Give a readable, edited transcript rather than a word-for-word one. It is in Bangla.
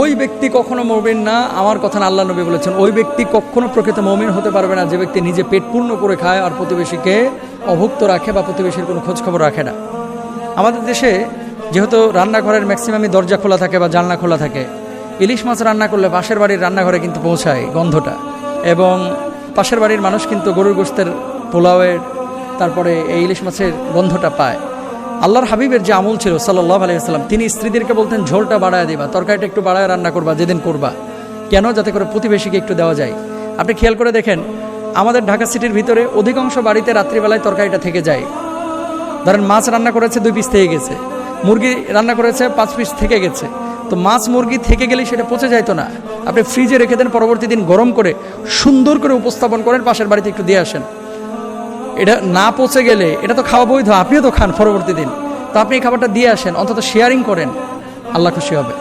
ওই ব্যক্তি কখনো মুমিন না, আমার কথা না, আল্লাহ নবী বলেছেন ওই ব্যক্তি কখনো প্রকৃত মুমিন হতে পারবে না যে ব্যক্তি নিজে পেট পূর্ণ করে খায় আর প্রতিবেশীকে অভুক্ত রাখে বা প্রতিবেশীর কোনো খোঁজ খবর রাখে না। আমাদের দেশে যেহেতু রান্নাঘরের ম্যাক্সিমামই দরজা খোলা থাকে বা জানলা খোলা থাকে, ইলিশ মাছ রান্না করলে পাশের বাড়ির রান্নাঘরে কিন্তু পৌঁছায় গন্ধটা, এবং পাশের বাড়ির মানুষ কিন্তু গরুর গোশতের পোলাওয়ের তারপরে এই ইলিশ মাছের গন্ধটা পায়। আল্লাহর হাবিবের যে আমল ছিল সাল্লাল্লাহু আলাইহি ওয়াসাল্লাম, তিনি স্ত্রীদেরকে বলতেন ঝোলটা বাড়ায় দিবা, তরকারিটা একটু বাড়ায় রান্না করবা যেদিন করবা, কেন? যাতে করে প্রতিবেশীকে একটু দেওয়া যায়। আপনি খেয়াল করে দেখেন, আমাদের ঢাকা সিটির ভিতরে অধিকাংশ বাড়িতে রাত্রিবেলায় তরকারিটা থেকে যায়। ধরেন মাছ রান্না করেছে 2 পিস থেকে গেছে, মুরগি রান্না করেছে 5 পিস থেকে গেছে, তো মাছ মুরগি থেকে গেলেই সেটা পচে যাইতো না। আপনি ফ্রিজে রেখে দেন, পরবর্তী দিন গরম করে সুন্দর করে উপস্থাপন করেন, পাশের বাড়িতে একটু দিয়ে আসেন। এটা না পচে গেলে এটা তো খাওয়া বৈধ, আপনিও তো খান পরবর্তী দিন, তো আপনি এই খাবারটা দিয়ে আসেন, অন্তত শেয়ারিং করেন, আল্লাহ খুশি হবে।